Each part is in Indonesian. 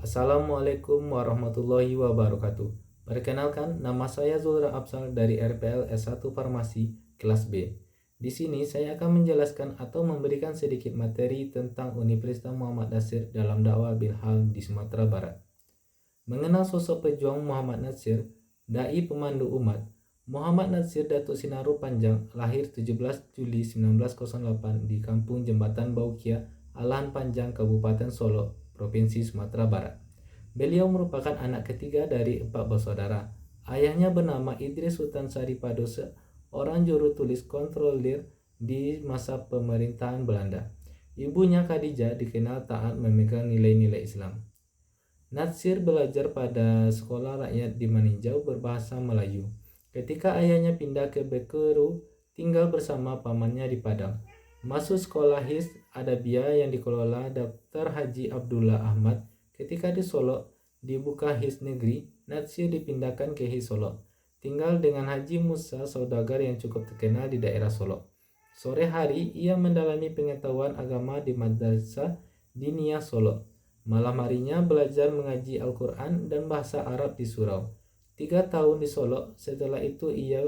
Assalamualaikum warahmatullahi wabarakatuh. Perkenalkan, nama saya Zulra Absal dari RPL S1 Farmasi kelas B. Di sini saya akan menjelaskan atau memberikan sedikit materi tentang Universitas Muhammad Nasir dalam dakwah Bilhal di Sumatera Barat. Mengenal sosok pejuang Muhammad Nasir, dai pemandu umat. Muhammad Nasir Datuk Sinaru Panjang lahir 17 Juli 1908 di Kampung Jembatan Baukia, Alahan Panjang, Kabupaten Solo, Provinsi Sumatera Barat. Beliau merupakan anak ketiga dari 4 bersaudara. Ayahnya bernama Idris Sultan Sari Padose, orang juru tulis kontrolir di masa pemerintahan Belanda. Ibunya Khadijah dikenal taat memegang nilai-nilai Islam. Nasir belajar pada sekolah rakyat di Maninjau berbahasa Melayu. Ketika ayahnya pindah ke Bekeru, tinggal bersama pamannya di Padang. Masuk sekolah His Adabiyah yang dikelola Dr. Haji Abdullah Ahmad. Ketika di Solo dibuka His Negeri, Nasir dipindahkan ke His Solo. Tinggal dengan Haji Musa, saudagar yang cukup terkenal di daerah Solo. Sore hari ia mendalami pengetahuan agama di Madrasah Diniyah Solo. Malam harinya belajar mengaji Al-Quran dan bahasa Arab di surau. 3 tahun di Solo, setelah itu ia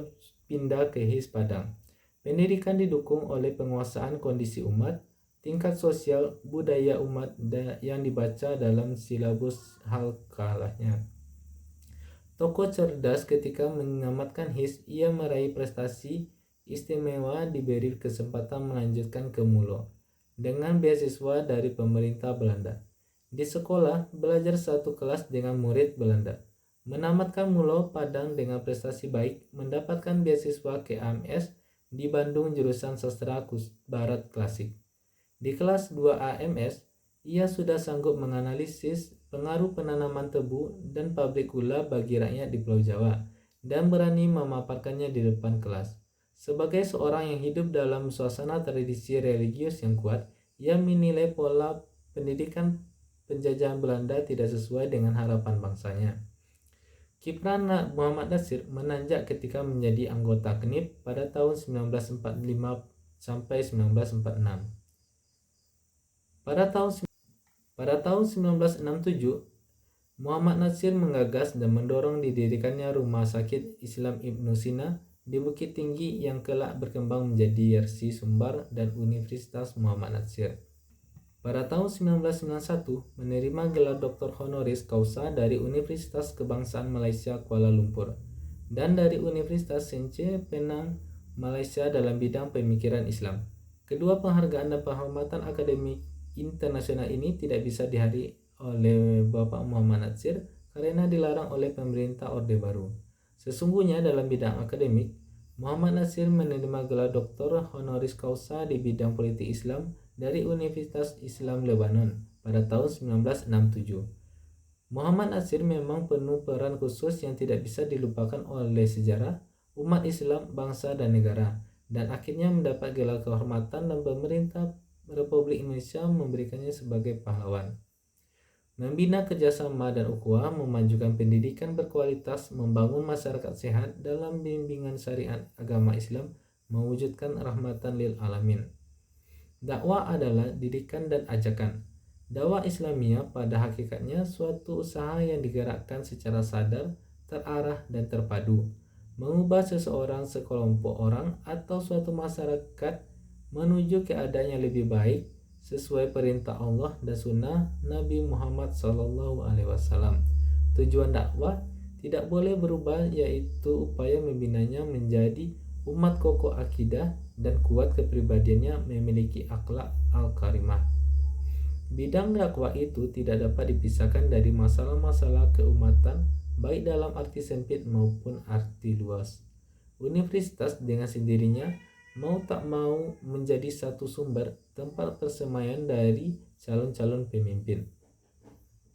pindah ke His Padang. Pendidikan didukung oleh penguasaan kondisi umat, tingkat sosial, budaya umat yang dibaca dalam silabus halkalahnya. Tokoh cerdas ketika mengamatkan His, ia meraih prestasi istimewa, diberi kesempatan melanjutkan ke Mulo dengan beasiswa dari pemerintah Belanda. Di sekolah, belajar satu kelas dengan murid Belanda. Menamatkan Mulo Padang dengan prestasi baik, mendapatkan beasiswa ke AMS di Bandung jurusan Sastra Barat Klasik. Di kelas 2 AMS, ia sudah sanggup menganalisis pengaruh penanaman tebu dan pabrik gula bagi rakyat di Pulau Jawa dan berani memaparkannya di depan kelas. Sebagai seorang yang hidup dalam suasana tradisi religius yang kuat, ia menilai pola pendidikan penjajahan Belanda tidak sesuai dengan harapan bangsanya. Kiprah Muhammad Nasir menanjak ketika menjadi anggota KNIP pada tahun 1945 sampai 1946. Pada tahun 1967, Muhammad Nasir menggagas dan mendorong didirikannya Rumah Sakit Islam Ibnu Sina di Bukit Tinggi yang kelak berkembang menjadi Yarsi Sumbar dan Universitas Muhammad Nasir. Pada tahun 1991, menerima gelar Dr. Honoris Causa dari Universitas Kebangsaan Malaysia Kuala Lumpur dan dari Universitas Sence Penang, Malaysia dalam bidang pemikiran Islam. Kedua penghargaan dan penghormatan akademik internasional ini tidak bisa dihadiri oleh Bapak Muhammad Nasir karena dilarang oleh pemerintah Orde Baru. Sesungguhnya dalam bidang akademik, Muhammad Nasir menerima gelar Dr. Honoris Causa di bidang politik Islam dari Universitas Islam Lebanon pada tahun 1967. Muhammad Nasir memang penuh peran khusus yang tidak bisa dilupakan oleh sejarah, umat Islam, bangsa dan negara, dan akhirnya mendapat gelar kehormatan dan pemerintah Republik Indonesia memberikannya sebagai pahlawan. Membina kerjasama dan ukhuwah, memajukan pendidikan berkualitas, membangun masyarakat sehat dalam bimbingan syariat agama Islam, mewujudkan rahmatan lil alamin. Dakwah adalah didikan dan ajakan. Dakwah Islamiyah pada hakikatnya suatu usaha yang digerakkan secara sadar, terarah dan terpadu, mengubah seseorang, sekelompok orang, atau suatu masyarakat menuju keadaan yang lebih baik sesuai perintah Allah dan sunnah Nabi Muhammad SAW. Tujuan dakwah tidak boleh berubah, yaitu upaya membinanya menjadi umat kokoh akidah dan kuat kepribadiannya, memiliki akhlak al-karimah. Bidang dakwah itu tidak dapat dipisahkan dari masalah-masalah keumatan, baik dalam arti sempit maupun arti luas. Universitas dengan sendirinya mau tak mau menjadi satu sumber tempat persemaian dari calon-calon pemimpin.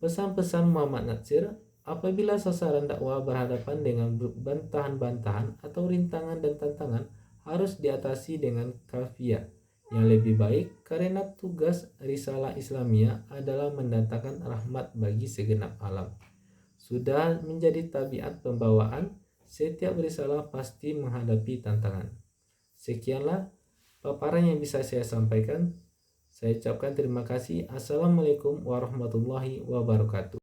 Pesan-pesan Muhammad Nasir: apabila sasaran dakwah berhadapan dengan bantahan-bantahan atau rintangan dan tantangan, harus diatasi dengan kafiyah yang lebih baik, karena tugas risalah Islamiyah adalah mendatangkan rahmat bagi segenap alam. Sudah menjadi tabiat pembawaan, setiap risalah pasti menghadapi tantangan. Sekianlah paparan yang bisa saya sampaikan. Saya ucapkan terima kasih. Assalamualaikum warahmatullahi wabarakatuh.